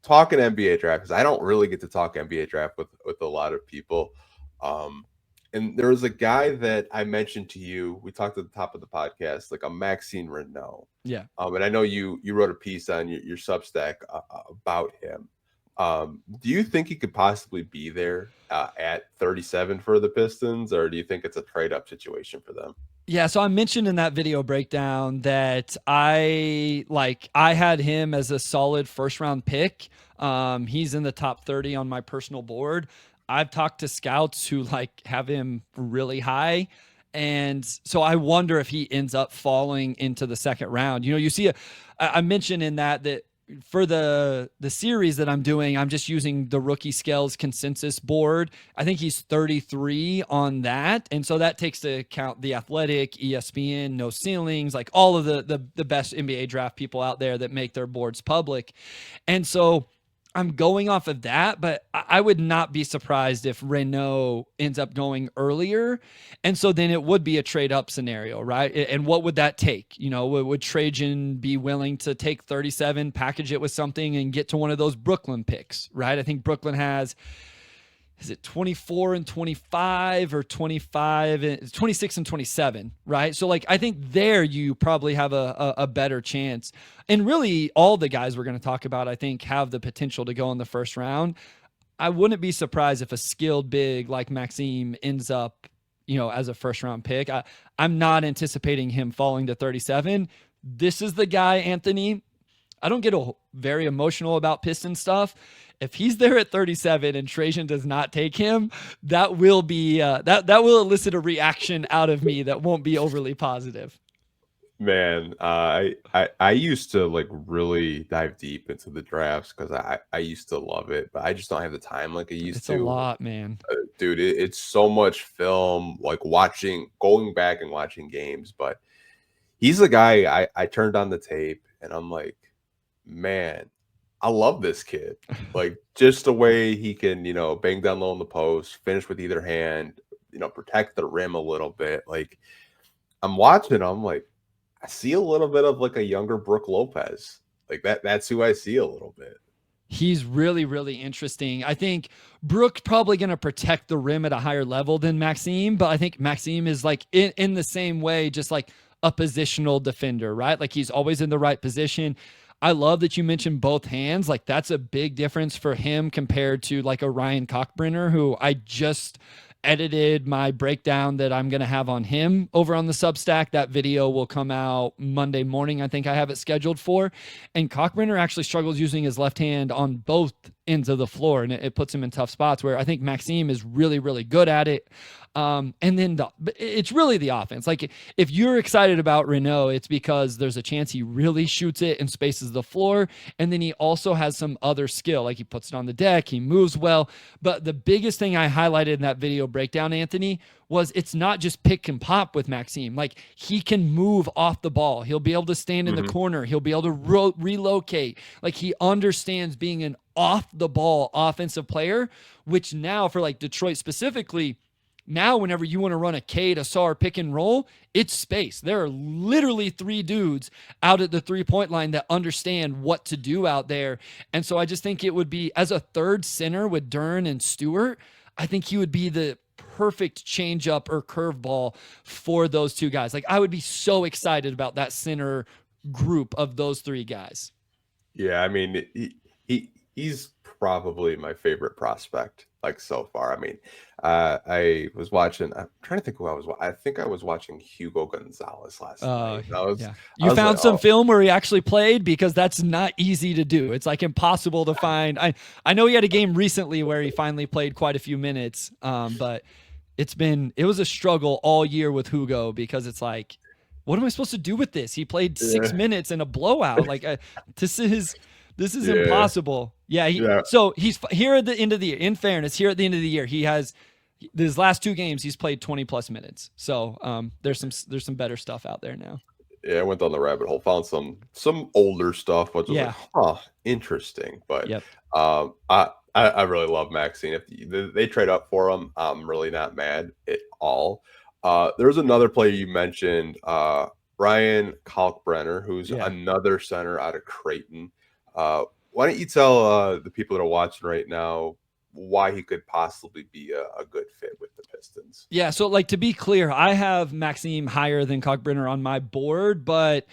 talking NBA draft, because I don't really get to talk NBA draft with a lot of people. Um, and there was a guy that I mentioned to you. We talked at the top of the podcast, like a Maxine Renault. Yeah. And I know you wrote a piece on your Substack about him. Do you think he could possibly be there at 37 for the Pistons, or do you think it's a trade up situation for them? Yeah, so I mentioned in that video breakdown that I had him as a solid first round pick. He's in the top 30 on my personal board. I've talked to scouts who have him really high. And so I wonder if he ends up falling into the second round. You see, I mentioned in that for the series that I'm doing, I'm just using the rookie scales consensus board. I think he's 33 on that, and so that takes to account the Athletic, ESPN, No Ceilings, like all of the best NBA draft people out there that make their boards public, and so I'm going off of that, but I would not be surprised if Renault ends up going earlier. And so then it would be a trade up scenario, right? And what would that take? Would Trajan be willing to take 37, package it with something, and get to one of those Brooklyn picks, right? I think Brooklyn has, is it 24 and 25 or 25 and 26 and 27, right? So I think there you probably have a better chance. And really all the guys we're going to talk about, I think, have the potential to go in the first round. I wouldn't be surprised if a skilled big like Maxime ends up, as a first round pick. I'm not anticipating him falling to 37. This is the guy, Anthony. I don't get very emotional about Piston stuff. If he's there at 37 and Trajan does not take him, that will be that will elicit a reaction out of me that won't be overly positive. Man, I used to like really dive deep into the drafts because I used to love it, but I just don't have the time like I used It's a to. lot, man. Dude, it's so much film, like going back and watching games. But he's the guy I turned on the tape and I'm like, man, I love this kid. Like just the way he can, bang down low in the post, finish with either hand, protect the rim a little bit. Like I'm watching, I'm like, I see a little bit of like a younger Brooke Lopez. Like that's who I see a little bit. He's really, really interesting. I think Brooke's probably going to protect the rim at a higher level than Maxime, but I think Maxime is like in the same way, just like a positional defender, right? Like he's always in the right position. I love that you mentioned both hands. Like that's a big difference for him compared to like a Ryan Cockbrenner, who I just edited my breakdown that I'm going to have on him over on the Substack. That video will come out Monday morning. I think I have it scheduled for. And Cockbrenner actually struggles using his left hand on both ends of the floor, and it puts him in tough spots where I think Maxime is really, really good at it. And then it's really the offense. Like if you're excited about Renault, it's because there's a chance he really shoots it and spaces the floor. And then he also has some other skill, like he puts it on the deck, he moves well. But the biggest thing I highlighted in that video breakdown, Anthony, was it's not just pick and pop with Maxime. Like he can move off the ball. He'll be able to stand in the corner. He'll be able to relocate. Like he understands being an off the ball offensive player, which now for like Detroit specifically, now whenever you want to run a Cade, a SAR pick and roll, it's space. There are literally three dudes out at the 3-point line that understand what to do out there. And so I just think it would be, as a third center with Dern and Stewart, I think he would be the perfect changeup or curveball for those two guys. Like I would be so excited about that center group of those three guys. Yeah, I mean, he's probably my favorite prospect, like so far. I mean, I was watching. I'm trying to think who I was. I think I was watching Hugo Gonzalez last night. Yeah. I You was like, found some oh, film where he actually played, because that's not easy to do. It's like impossible to find. I know he had a game recently where he finally played quite a few minutes, but it was a struggle all year with Hugo, because it's like, what am I supposed to do with this? He played 6 minutes in a blowout. Like this is yeah, impossible. Yeah. yeah. So he's here at the end of the year. In fairness, here at the end of the year, he has his last two games. He's played 20 plus minutes. So there's some better stuff out there now. Yeah, I went down the rabbit hole, found some older stuff, which was like, Yeah. huh, interesting. But Yep. I really love Maxine. If they trade up for him, I'm really not mad at all. There's another player you mentioned, Bryan K Brener, who's Yeah. another center out of Creighton. Uh, why don't you tell the people that are watching right now why he could possibly be a good fit with the Pistons? Yeah, so like to be clear, I have Maxime higher than Cockbrenner on my board, but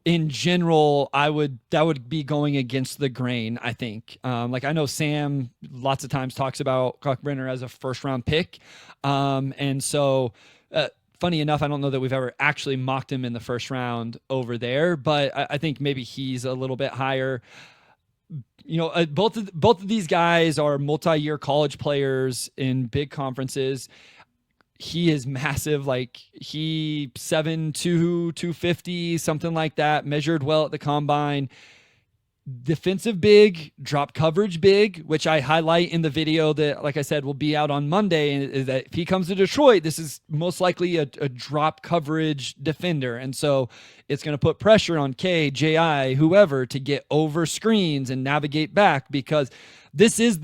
in general, that would be going against the grain, I think. Like I know Sam lots of times talks about Cockbrenner as a first round pick. And so funny enough, I don't know that we've ever actually mocked him in the first round over there, but I think maybe he's a little bit higher. Both of these guys are multi-year college players in big conferences. He is massive, like he 7'2", 250, something like that, measured well at the combine. Defensive big, drop coverage big, which I highlight in the video that, like I said, will be out on Monday. And is that if he comes to Detroit, this is most likely a drop coverage defender. And so it's going to put pressure on K, J.I., whoever to get over screens and navigate back, because this is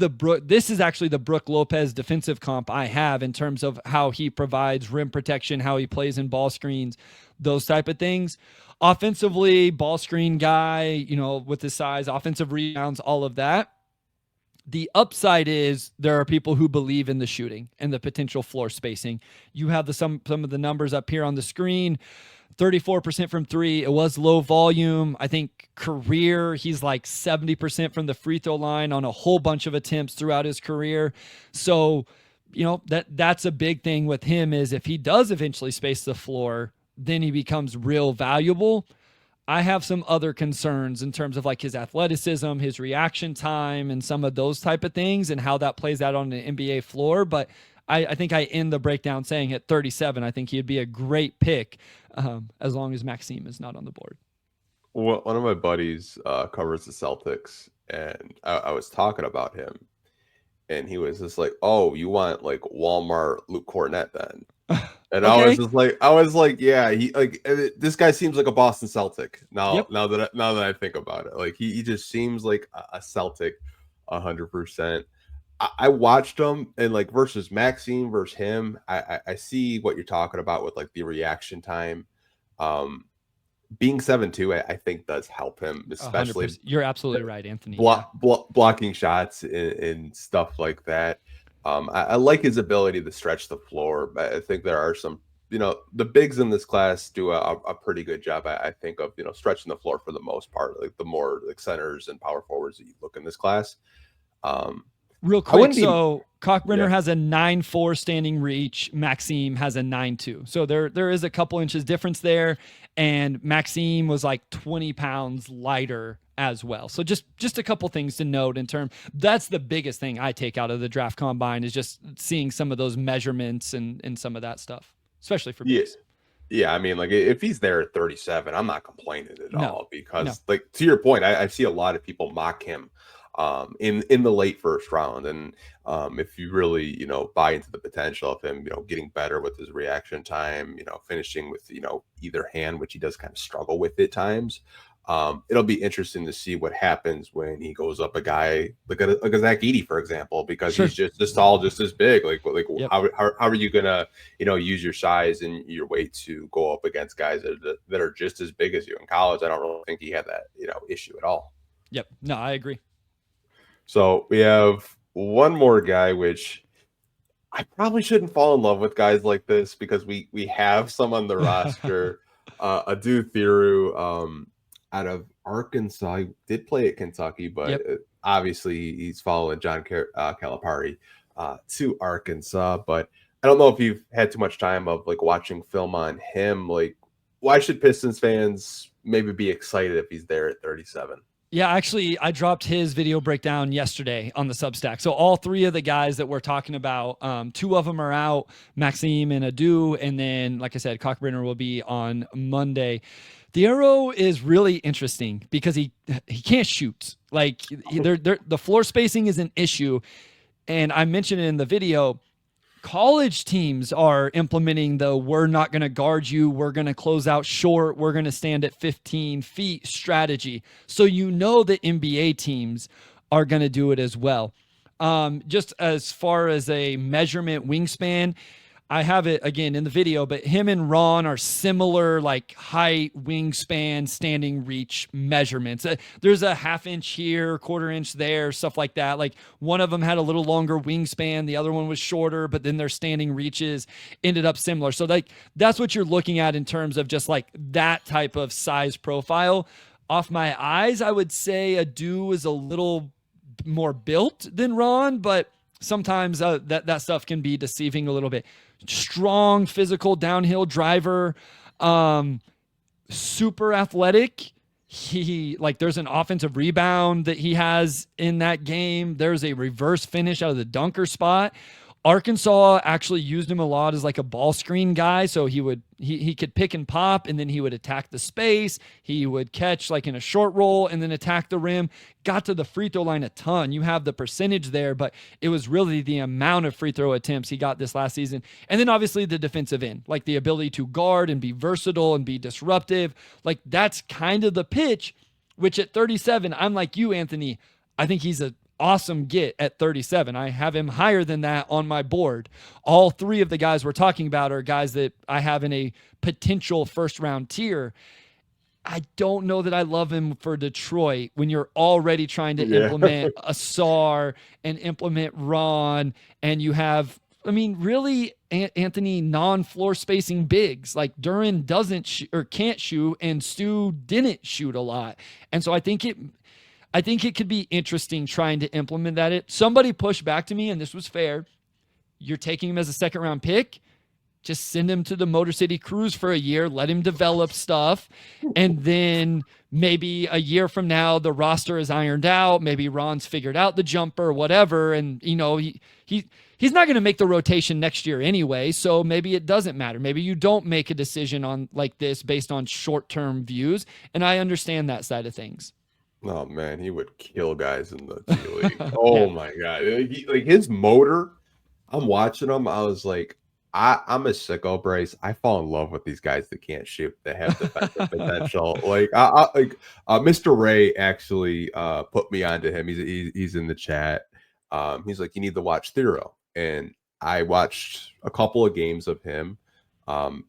actually the Brook Lopez defensive comp I have in terms of how he provides rim protection, how he plays in ball screens, those type of things. Offensively, ball screen guy, with his size, offensive rebounds, all of that. The upside is there are people who believe in the shooting and the potential floor spacing. You have some of the numbers up here on the screen. 34% from three. It was low volume. I think career, he's like 70% from the free throw line on a whole bunch of attempts throughout his career. So, that's a big thing with him, is if he does eventually space the floor, then he becomes real valuable. I have some other concerns in terms of like his athleticism, his reaction time, and some of those type of things and how that plays out on an NBA floor. But I think I end the breakdown saying at 37, I think he'd be a great pick as long as Maxime is not on the board. Well, one of my buddies covers the Celtics, and I was talking about him, and he was just like, "Oh, you want like Walmart Luke Cornett then?" And okay. I was like, yeah, he like this guy seems like a Boston Celtic now. Yep. Now that I think about it, like he just seems like a Celtic, 100%. I watched him, and like versus Maxine versus him, I see what you're talking about with like the reaction time. Being 7'2", I think does help him, especially. 100%. You're absolutely right, Anthony. Blocking shots and stuff like that. I like his ability to stretch the floor. I think there are some, the bigs in this class do a pretty good job, I think, of, stretching the floor for the most part. Like the more like centers and power forwards that you look in this class. Real quick, so Cockbrenner has a 9'4" standing reach. Maxime has a 9'2". So there is a couple inches difference there. And Maxime was like 20 pounds lighter as well. So just a couple things to note in terms. That's the biggest thing I take out of the draft combine, is just seeing some of those measurements and some of that stuff, especially for me. Yeah, I mean, like if he's there at 37, I'm not complaining at all, because like to your point, I see a lot of people mock him in the late first round. And if you really, buy into the potential of him, getting better with his reaction time, finishing with, either hand, which he does kind of struggle with at times. It'll be interesting to see what happens when he goes up a guy like a Zach Edey, for example, because he's just as tall, just as big. Yep. How are you gonna, use your size and your weight to go up against guys that are just as big as you in college? I don't really think he had that, issue at all. Yep. No, I agree. So we have one more guy, which I probably shouldn't fall in love with guys like this, because we have some on the roster. Adu Thiru out of Arkansas. He did play at Kentucky, but obviously he's following John Calipari to Arkansas. But I don't know if you've had too much time of like watching film on him. Like, why should Pistons fans maybe be excited if he's there at 37? Yeah, actually, I dropped his video breakdown yesterday on the Substack. So all three of the guys that we're talking about, two of them are out, Maxime and Adu, and then, like I said, Cockbrenner will be on Monday. Thiero is really interesting because he can't shoot. Like the floor spacing is an issue, and I mentioned it in the video. College teams are implementing the we're not going to guard you, we're going to close out short, we're going to stand at 15 feet strategy. So the NBA teams are going to do it as well. Just as far as a measurement wingspan, I have it again in the video, but him and Ron are similar, like height, wingspan, standing reach measurements. There's a half inch here, quarter inch there, stuff like that. Like one of them had a little longer wingspan, the other one was shorter, but then their standing reaches ended up similar. So like that's what you're looking at in terms of just like that type of size profile. Off my eyes, I would say Adu is a little more built than Ron, but sometimes that stuff can be deceiving a little bit. Strong physical downhill driver, super athletic. He like there's an offensive rebound that he has in that game. There's a reverse finish out of the dunker spot. Arkansas actually used him a lot as like a ball screen guy. So he could pick and pop, and then he would attack the space. He would catch like in a short roll and then attack the rim. Got to the free throw line a ton. You have the percentage there, but it was really the amount of free throw attempts he got this last season. And then obviously the defensive end, like the ability to guard and be versatile and be disruptive. Like that's kind of the pitch, which at 37, I'm like you, Anthony. I think he's a awesome get at 37. I have him higher than that on my board. All three of the guys we're talking about are guys that I have in a potential first round tier. I don't know that I love him for Detroit when you're already trying to implement a SAR and implement Ron, and you have, I mean, really, Anthony, non-floor spacing bigs. Like Duran doesn't or can't shoot, and Stu didn't shoot a lot. And so I think it could be interesting trying to implement that. Somebody pushed back to me, and this was fair. You're taking him as a second round pick. Just send him to the Motor City Cruise for a year, let him develop stuff. And then maybe a year from now, the roster is ironed out. Maybe Ron's figured out the jumper, whatever. And, you know, he's not going to make the rotation next year anyway. So maybe it doesn't matter. Maybe you don't make a decision on like this based on short-term views. And I understand that side of things. Oh man, he would kill guys in the G League. Oh my God. Like his motor, I'm watching him. I was like, I'm a sicko, Bryce. I fall in love with these guys that can't shoot, that have defensive potential. Like, Mr. Ray actually put me onto him. He's in the chat. He's like, you need to watch Thero, and I watched a couple of games of him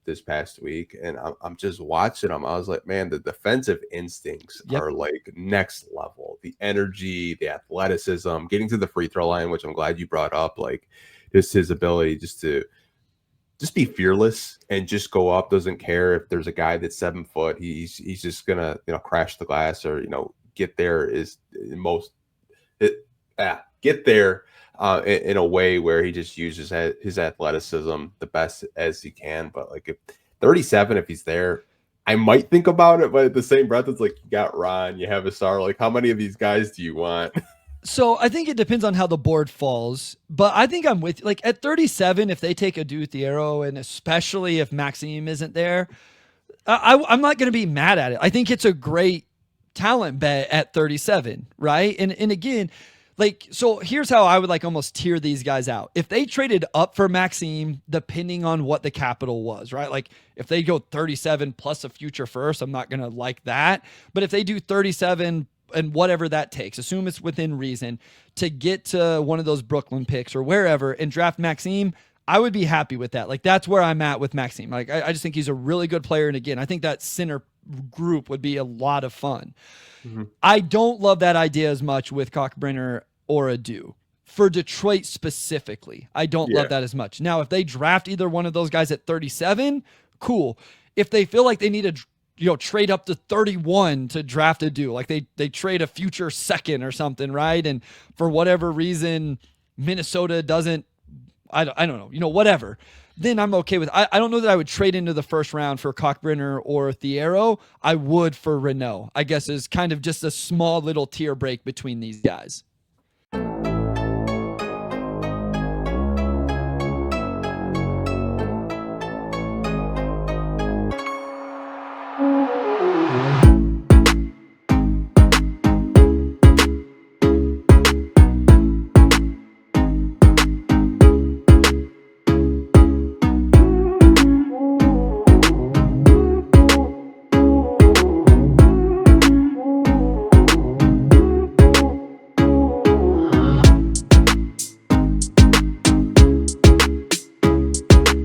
this past week, and I'm just watching him. I was like, man, the defensive instincts are like next level. The energy, the athleticism, getting to the free throw line, which I'm glad you brought up. Like, just his ability just be fearless and just go up. Doesn't care if there's a guy that's 7 foot. He's just gonna crash the glass or get there get there in a way where he just uses his athleticism the best as he can. But like if 37, if he's there, I might think about it. But at the same breath, it's like you got Ron, you have a star. Like how many of these guys do you want? So I think it depends on how the board falls, but I think I'm with like at 37, if they take Adu Thiero, and especially if Maxime isn't there, I'm not going to be mad at it. I think it's a great talent bet at 37, right? And again, like, so here's how I would like almost tier these guys out. If they traded up for Maxime, depending on what the capital was, right? Like if they go 37 plus a future first, I'm not going to like that. But if they do 37 and whatever that takes, assume it's within reason to get to one of those Brooklyn picks or wherever and draft Maxime, I would be happy with that. Like that's where I'm at with Maxime. Like I just think he's a really good player. And again, I think that center group would be a lot of fun. Mm-hmm. I don't love that idea as much with Brener or Adu for Detroit specifically. I don't love that as much. Now, if they draft either one of those guys at 37, cool. If they feel like they need to trade up to 31 to draft Adu, like they trade a future second or something, right? And for whatever reason, Minnesota doesn't, I don't know, whatever. Then I'm okay with, I don't know that I would trade into the first round for Brener or Thiero. I would for Renault, I guess is kind of just a small little tier break between these guys.